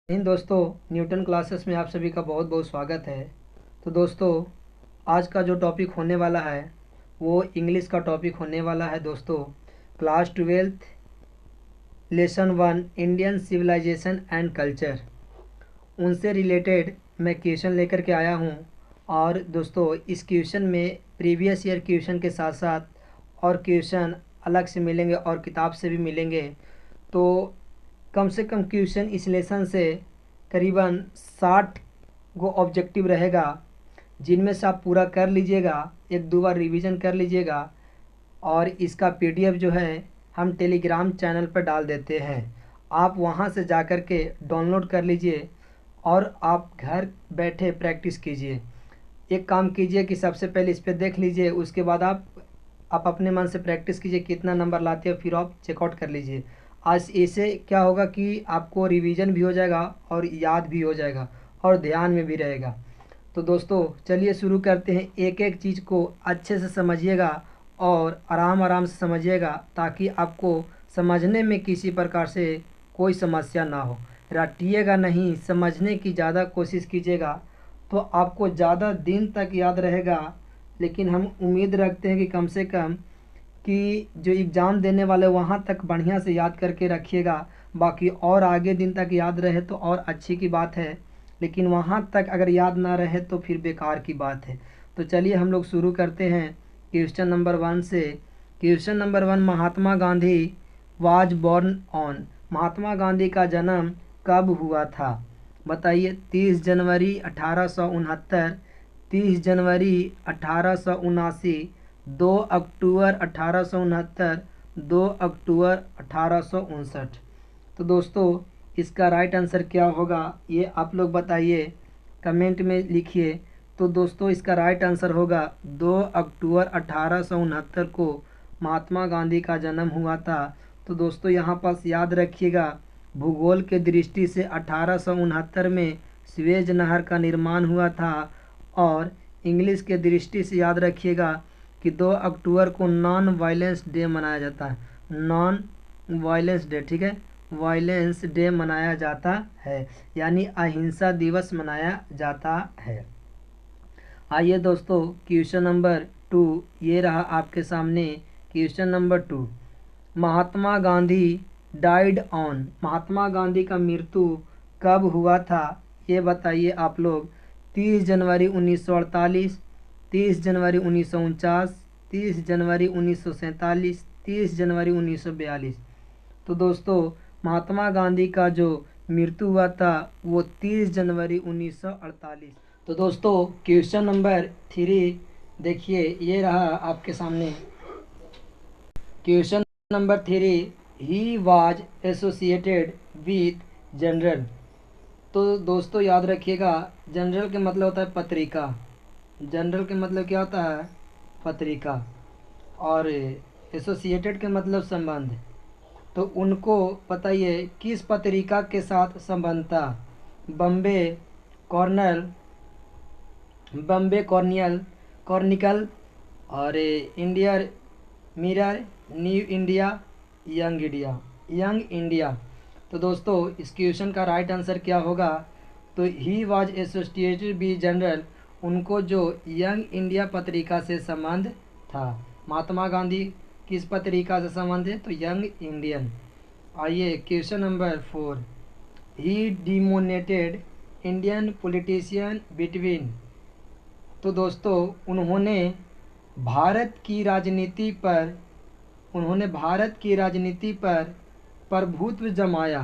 इन दोस्तों, Newton classes में आप सभी का बहुत बहुत स्वागत है। तो दोस्तों, आज का जो टॉपिक होने वाला है वो इंग्लिश का टॉपिक होने वाला है। दोस्तों, class 12th lesson 1 Indian civilisation and culture, उनसे रिलेटेड मैं क्वेश्चन लेकर के आया हूँ। और दोस्तों, इस क्वेश्चन में प्रीवियस ईयर क्वेश्चन के साथ साथ और क्वेश्चन अलग से मिलेंगे और किताब से भी मिलेंगे। तो कम से कम क्वेश्चन इस लेसन से करीबन 60 गो ऑब्जेक्टिव रहेगा, जिनमें से आप पूरा कर लीजिएगा, एक दो बार रिवीजन कर लीजिएगा। और इसका पीडीएफ जो है हम टेलीग्राम चैनल पर डाल देते हैं, आप वहां से जा कर के डाउनलोड कर लीजिए और आप घर बैठे प्रैक्टिस कीजिए। एक काम कीजिए कि सबसे पहले इस पर देख लीजिए, उसके बाद आप अपने मन से प्रैक्टिस कीजिए, कितना नंबर लाते हो फिर आप चेकआउट कर लीजिए। आज ऐसे क्या होगा कि आपको रिवीजन भी हो जाएगा और याद भी हो जाएगा और ध्यान में भी रहेगा। तो दोस्तों, चलिए शुरू करते हैं। एक एक चीज़ को अच्छे से समझिएगा और आराम आराम से समझिएगा, ताकि आपको समझने में किसी प्रकार से कोई समस्या ना हो। रटिएगा नहीं, समझने की ज़्यादा कोशिश कीजिएगा तो आपको ज़्यादा दिन तक याद रहेगा। लेकिन हम उम्मीद रखते हैं कि कम से कम कि जो एग्ज़ाम देने वाले वहाँ तक बढ़िया से याद करके रखिएगा। बाकी और आगे दिन तक याद रहे तो और अच्छी की बात है, लेकिन वहाँ तक अगर याद ना रहे तो फिर बेकार की बात है। तो चलिए हम लोग शुरू करते हैं क्वेश्चन नंबर 1 से। Question number 1, Mahatma Gandhi was born on. Mahatma Gandhi का जन्म कब हुआ था? बताइए। 30 जनवरी 1869, 30 जनवरी 1879, 2 अक्टूबर 1869, 2 अक्टूबर 1859। तो दोस्तों, इसका राइट आंसर क्या होगा ये आप लोग बताइए, कमेंट में लिखिए। तो दोस्तों, इसका राइट आंसर होगा 2 अक्टूबर 1869 को महात्मा गांधी का जन्म हुआ था। तो दोस्तों, यहाँ पास याद रखिएगा, भूगोल के दृष्टि से 1869 में स्वेज नहर का निर्माण हुआ था। और इंग्लिश के दृष्टि से याद रखिएगा कि 2 अक्टूबर को नॉन वायलेंस डे मनाया जाता है। नॉन वायलेंस डे, ठीक है, वायलेंस डे मनाया जाता है, यानी अहिंसा दिवस मनाया जाता है। आइए दोस्तों, क्वेश्चन नंबर 2 ये रहा आपके सामने। Question number 2, Mahatma Gandhi died on. Mahatma Gandhi का मृत्यु कब हुआ था ये बताइए आप लोग। 30 जनवरी 1948, 30 जनवरी 1949, 30 जनवरी 1947, 30 जनवरी 1942। तो दोस्तों, महात्मा गांधी का जो मृत्यु हुआ था वो 30 जनवरी 1948। तो दोस्तों, क्वेश्चन नंबर 3 देखिए, ये रहा आपके सामने। Question number 3, he was associated with general. तो दोस्तों याद रखिएगा, जनरल के मतलब होता है पत्रिका। जनरल के मतलब क्या होता है? पत्रिका। और एसोसिएटेड के मतलब संबंध। तो उनको बताइए किस पत्रिका के साथ संबंध था? बम्बे कॉर्नल, बम्बे कॉर्नियल कॉर्निकल, और India mirror, new India, young India, young India. तो दोस्तों, इस क्वेश्चन का राइट आंसर क्या होगा? तो he was associated B general, उनको जो यंग इंडिया पत्रिका से संबंध था। महात्मा गांधी किस पत्रिका से संबंध है? तो यंग इंडियन। आइए क्वेश्चन नंबर 4, ही डिमोनेटेड इंडियन पॉलिटिशियन बिटवीन। तो दोस्तों, भारत की राजनीति पर उन्होंने भारत की राजनीति पर प्रभुत्व जमाया।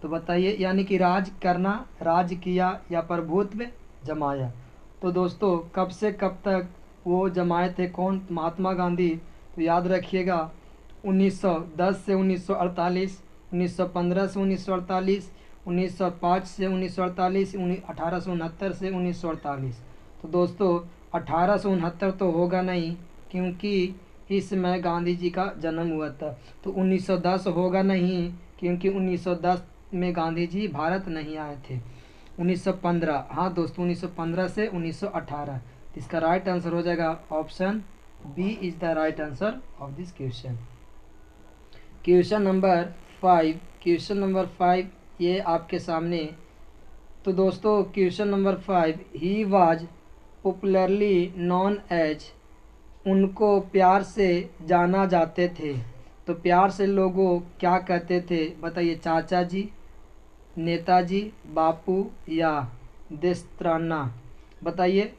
तो बताइए, यानी कि राज करना, राज किया या प्रभुत्व जमाया। तो दोस्तों, कब से कब तक वो जमाए थे? कौन? महात्मा गांधी। तो याद रखिएगा, 1910 से 1948, 1915 से 1948, 1905 से 1948, 1869 से 1948। तो दोस्तों, 1869 तो होगा नहीं, क्योंकि इस समय गांधी जी का जन्म हुआ था। तो 1910 होगा नहीं, क्योंकि 1910 में गांधी जी भारत नहीं आए थे। 1915, हाँ दोस्तों, 1915 से 1918। इसका राइट आंसर हो जाएगा option B is the right answer of this question. Question number 5, question number 5 ये आपके सामने। तो दोस्तों question number 5, he was popularly known as, उनको प्यार से जाना जाते थे। तो प्यार से लोगों क्या कहते थे बताइए, चाचा जी, नेताजी, बापू या देशत्राना, बताइए।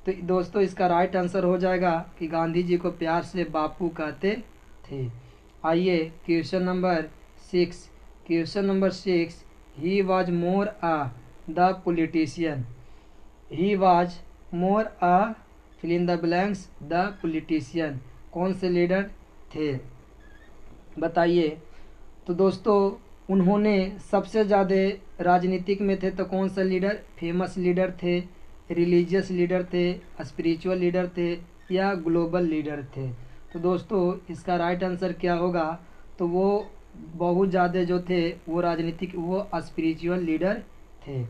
तो दोस्तों इसका राइट आंसर हो जाएगा कि गांधी जी को प्यार से बापू कहते थे। आइए question number 6, he was more a the politician, he was more a fill in the blanks the politician, कौन से लीडर थे बताइए। तो दोस्तों उन्होंने सबसे ज़्यादा राजनीतिक में थे तो कौन सा लीडर, फेमस लीडर थे, रिलीजियस लीडर थे, स्पिरिचुअल लीडर थे या ग्लोबल लीडर थे। तो दोस्तों इसका राइट आंसर क्या होगा, तो वो बहुत ज़्यादा जो थे वो राजनीतिक, वो स्पिरिचुअल लीडर थे।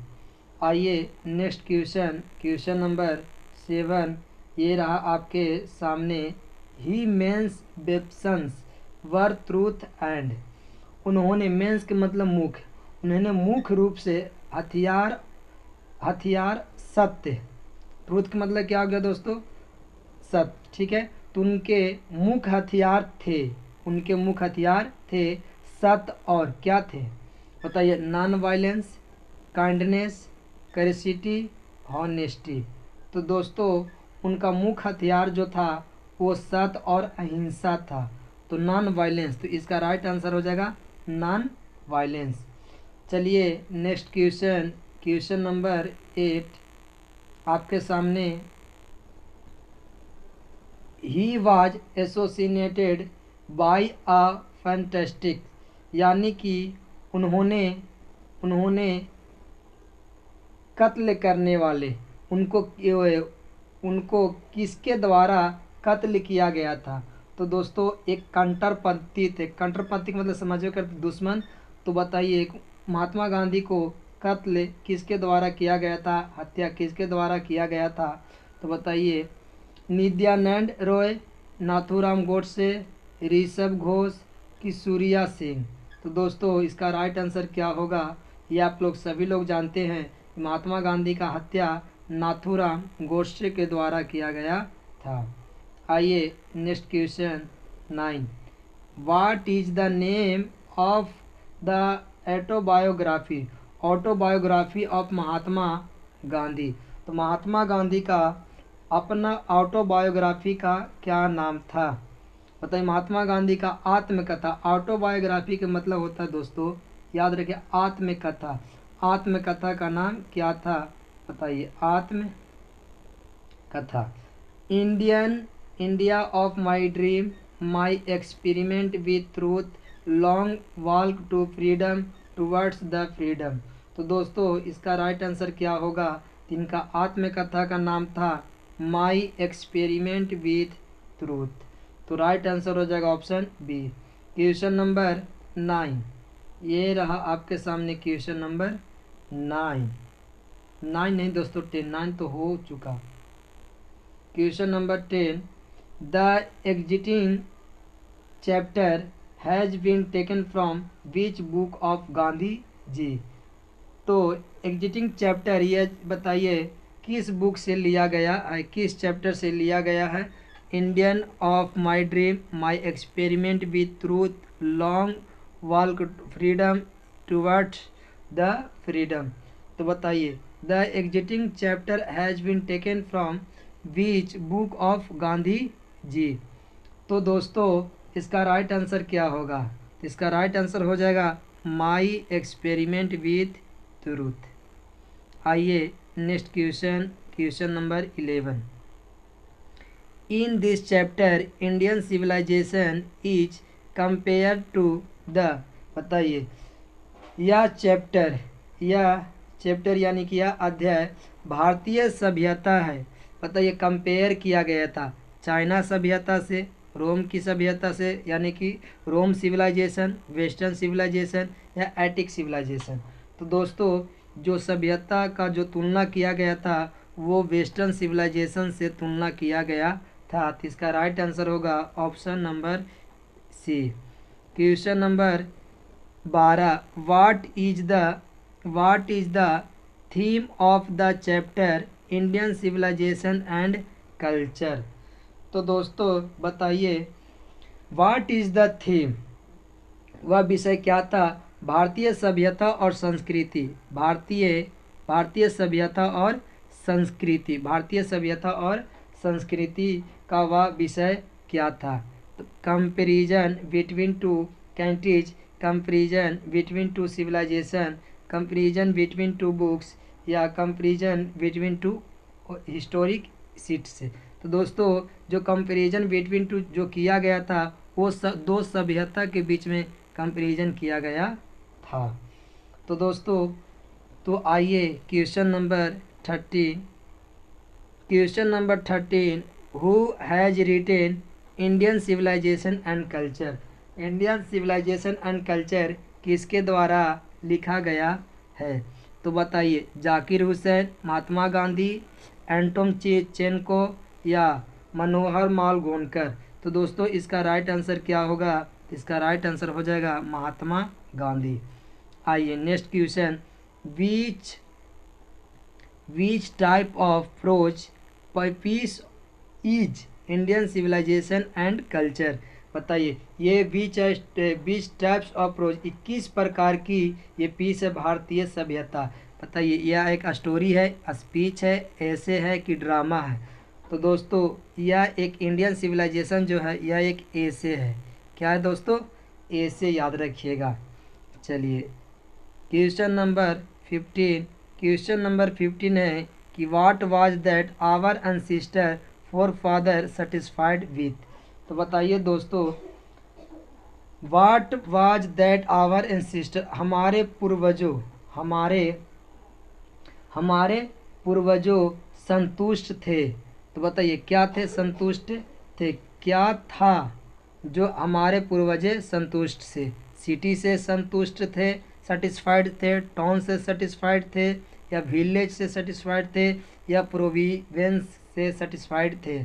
आइए नेक्स्ट क्वेश्चन नंबर 7, ये रहा आपके सामने, he mains weapons were truth and, उन्होंने मेंस के मतलब मुख, उन्होंने मुख्य रूप से हथियार सत्य, ट्रूथ का मतलब क्या हो गया दोस्तों, सत्य, ठीक है। तो उनके मुख्य हथियार थे सत्य, और क्या थे बताइए, नॉन वायलेंस, काइंडनेस, करेसिटी, हॉनेस्टी। तो दोस्तों उनका मुख्य हथियार जो था वो सत्य और अहिंसा था, तो नॉन वायलेंस। तो इसका राइट आंसर हो जाएगा नॉन वायलेंस। चलिए नेक्स्ट क्वेश्चन नंबर 8 आपके सामने, he was associated by a fantastic, यानी कि उन्होंने कत्ल करने वाले, उनको किसके द्वारा कत्ल किया गया था। तो दोस्तों एक कंटरपंथी थे, कंटरपंथी का मतलब समझो कर दुश्मन। तो बताइए महात्मा गांधी को कत्ल किसके द्वारा किया गया था, हत्या किसके द्वारा किया गया था। तो बताइए, नित्यानंद रॉय, नाथूराम गोडसे, ऋषभ घोष कि सूर्या सिंह। तो दोस्तों इसका राइट आंसर क्या होगा, ये आप लोग सभी लोग जानते हैं, महात्मा गांधी का हत्या नाथूराम गोडसे के द्वारा किया गया था। आइए next question 9, what is the name of the autobiography of Mahatma Gandhi. तो महात्मा गांधी का अपना ऑटोबायोग्राफी का क्या नाम था बताइए। महात्मा गांधी का आत्मकथा, ऑटोबायोग्राफी का मतलब होता है दोस्तों, याद रखिए आत्मकथा, आत्मकथा का नाम क्या था बताइए, आत्मकथा। India of my dream, my experiment with truth, long walk to freedom, towards the freedom. तो दोस्तों इसका राइट आंसर क्या होगा, इनका आत्मकथा का नाम था माई एक्सपेरिमेंट विथ ट्रूथ। तो राइट आंसर हो जाएगा ऑप्शन बी। क्वेश्चन नंबर 9, ये रहा आपके सामने क्वेश्चन नंबर 9 नहीं दोस्तों 10, 9 तो हो चुका। Question number 10, the exiting chapter has been taken from which book of Gandhi ji. तो एग्जिटिंग चैप्टर ये बताइए किस बुक से लिया गया है, किस चैप्टर से लिया गया है। Indian of my dream, my experiment with truth, long walk freedom, towards the freedom. तो बताइए the exiting chapter has been taken from which book of Gandhi ji. तो दोस्तों इसका राइट आंसर क्या होगा, इसका राइट आंसर हो जाएगा माई एक्सपेरिमेंट विथ ट्रूथ। आइए next question number 11, in this chapter Indian civilization is compare to the, बताइए यह चैप्टर यानी कि यह अध्याय भारतीय सभ्यता है, बताइए कंपेयर किया गया था चाइना सभ्यता से, रोम की सभ्यता से, यानी कि रोम सिविलाइजेशन, वेस्टर्न सिविलाइजेशन या एटिक सिविलाइजेशन। तो दोस्तों जो सभ्यता का जो तुलना किया गया था वो वेस्टर्न सिविलाइजेशन से तुलना किया गया था। तो इसका राइट आंसर होगा option number C. Question number 12, what is the theme of the chapter Indian civilisation and culture. तो दोस्तों बताइए व्हाट इज़ द थीम, वह विषय क्या था? भारतीय सभ्यता और संस्कृति। भारतीय सभ्यता और संस्कृति, भारतीय सभ्यता और संस्कृति का वह विषय क्या था? Comparison between two countries, comparison between two civilisation, comparison between two books, या comparison between two historic seats. तो दोस्तों जो कंपेरिजन बिटवीन टू जो किया गया था वो दो सभ्यता के बीच में कंपेरिजन किया गया था। तो दोस्तों तो आइए question number 13, question number 13, who has written Indian civilisation and culture. Indian civilisation and culture किसके द्वारा लिखा गया है? तो बताइए जाकिर हुसैन, महात्मा गांधी, एंटोन चेचेनको या मनोहर माल गोनकर। तो दोस्तों इसका राइट आंसर क्या होगा? इसका राइट आंसर हो जाएगा महात्मा गांधी। आइए next question, which type of approach peace is Indian civilisation and culture. बताइए ये बीच टाइप्स ऑफ प्रोज 21 प्रकार की ये पीस है भारतीय सभ्यता। बताइए यह एक स्टोरी है, स्पीच है, ऐसे है कि ड्रामा है? तो दोस्तों यह एक इंडियन सिविलाइजेशन जो है यह एक ऐसे है। क्या है दोस्तों? ऐसे याद रखिएगा। चलिए क्वेश्चन नंबर 15, क्वेश्चन नंबर 15 है कि what was that our ancestor forefather satisfied with. तो बताइए दोस्तों what was that our ancestor, हमारे पूर्वजों संतुष्ट थे। तो बताइए क्या थे? संतुष्ट थे। क्या था जो हमारे पूर्वजे संतुष्ट से? सिटी से संतुष्ट थे, सेटिस्फाइड थे, टाउन से सेटिस्फाइड थे, या विलेज से सेटिस्फाइड थे, या प्रोविंस से सेटिस्फाइड थे?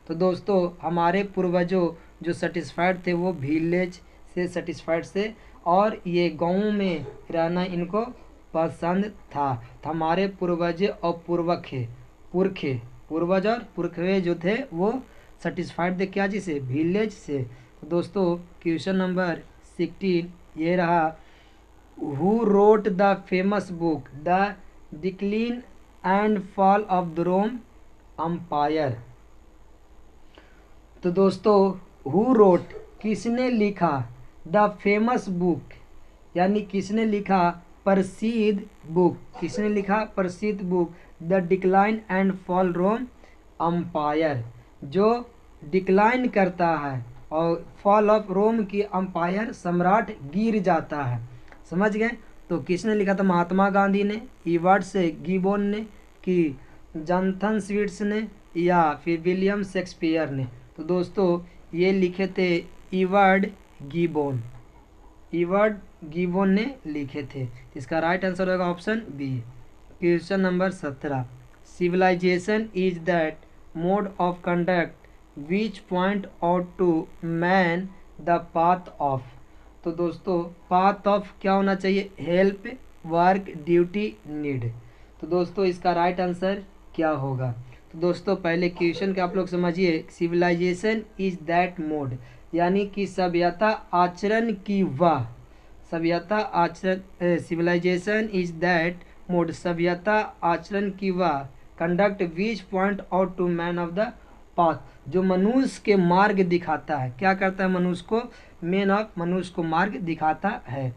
तो दोस्तों हमारे पूर्वजों जो सेटिस्फाइड थे वो विलेज से सेटिस्फाइड से, और ये गाँव में रहना इनको पसंद था। तो हमारे पूर्वज और पूर्वज और पुरखे जो थे वो सेटिस्फाइड थे क्या जी से? विलेज से। तो दोस्तों क्वेश्चन नंबर 16 ये रहा, who wrote the famous book the decline and fall of the Rome empire. तो दोस्तों हु रोट किसने लिखा, द फेमस बुक यानी किसने लिखा प्रसिद्ध बुक, किसने लिखा प्रसिद्ध book the decline and fall Rome empire, जो डिक्लाइन करता है और फॉल ऑफ रोम की एम्पायर सम्राट गिर जाता है। समझ गए? तो किसने लिखा था? महात्मा गांधी ने, इवार्ड से गिबोन ने, कि जॉनथन स्विट्स ने, या फिर विलियम शेक्सपियर ने। तो दोस्तों ये लिखे थे इवार्ड गिबोन ने लिखे थे। इसका राइट आंसर होगा option B. Question number 17, civilisation is that mode of conduct which point out to man the path of. तो दोस्तों पाथ ऑफ क्या होना चाहिए? Help, work, duty, need. तो दोस्तों इसका राइट आंसर क्या होगा? तो दोस्तों पहले क्वेश्चन के आप लोग समझिए, सिविलाइजेशन इज दैट मोड यानी कि सभ्यता आचरण की वह, सभ्यता आचरण, सिविलाइजेशन इज दैट मोड सभ्यता आचरण की वह, conduct which point out to man of the path जो मनुष्य के मार्ग दिखाता है। क्या करता है? मनुष्य को, मैन ऑफ मनुष्य को मार्ग दिखाता है।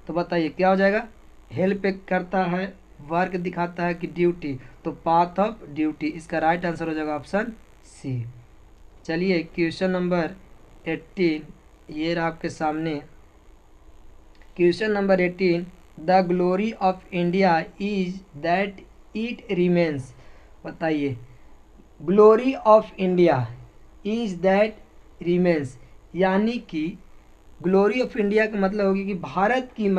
तो बताइए क्या हो जाएगा? हेल्प करता है, वर्क दिखाता है, कि ड्यूटी? तो पाथ ऑफ ड्यूटी। इसका राइट आंसर हो जाएगा ऑप्शन सी। चलिए क्वेश्चन नंबर 18 ये रहा आपके सामने। Question number 18, the glory of India is that it remains. बताइए glory of India is that remains यानी कि ग्लोरी ऑफ इंडिया का मतलब होगी कि भारत की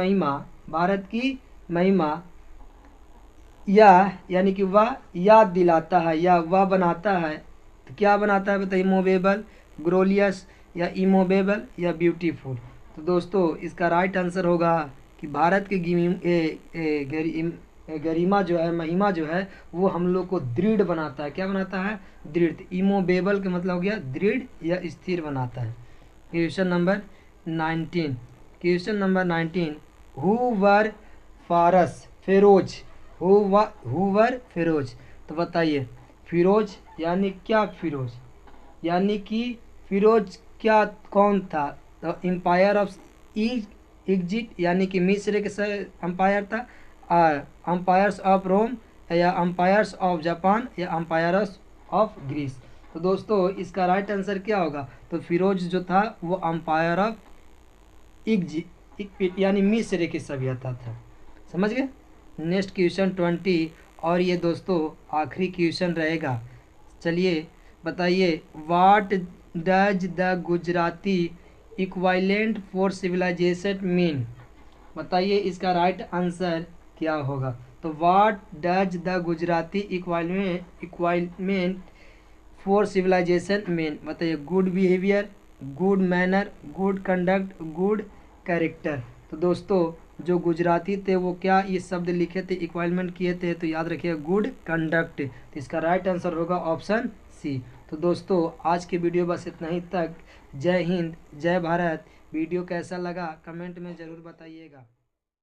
महिमा या यानी कि वह याद दिलाता है या वह बनाता है। तो क्या बनाता है बताइए? मूवेबल, ग्लोरियस, या इमूवेबल, या ब्यूटीफुल। तो दोस्तों इसका राइट आंसर होगा कि भारत की गरिमा जो है, महिमा जो है, वो हम लोग को दृढ़ बनाता है। क्या बनाता है? दृढ़। इमोवेबल का मतलब हो गया दृढ़ या स्थिर बनाता है। Question number 19। Question number 19, who were फारस फिरोज, हु वर फिरोज। तो बताइए फिरोज यानी क्या? फिरोज यानी कि फिरोज क्या, कौन था? तो एम्पायर ऑफ इजिप्ट यानी कि मिस्र के एम्पायर था, एम्पायर्स ऑफ रोम, या एम्पायर्स ऑफ जापान, या एम्पायर्स ऑफ ग्रीस। तो दोस्तों इसका राइट आंसर क्या होगा? तो फिरोज जो था वो एम्पायर ऑफ इजिप्ट यानी मिस्र की सभ्यता था। समझ गए? नेक्स्ट क्वेश्चन 20, और ये दोस्तों आखिरी क्वेश्चन रहेगा। चलिए बताइए, what does the Gujarati equivalent for civilisation mean. बताइए इसका राइट आंसर क्या होगा? तो what does the Gujarati equivalent for civilisation mean. बताइए good behaviour, good manner, good conduct, good character. तो दोस्तों जो गुजराती थे वो क्या ये शब्द लिखे थे, इक्वाइलमेंट किए थे? तो याद रखिए गुड कंडक्ट। तो इसका राइट आंसर होगा ऑप्शन सी। तो दोस्तों आज की वीडियो बस इतना ही तक। जय हिंद, जय भारत। वीडियो कैसा लगा कमेंट में ज़रूर बताइएगा।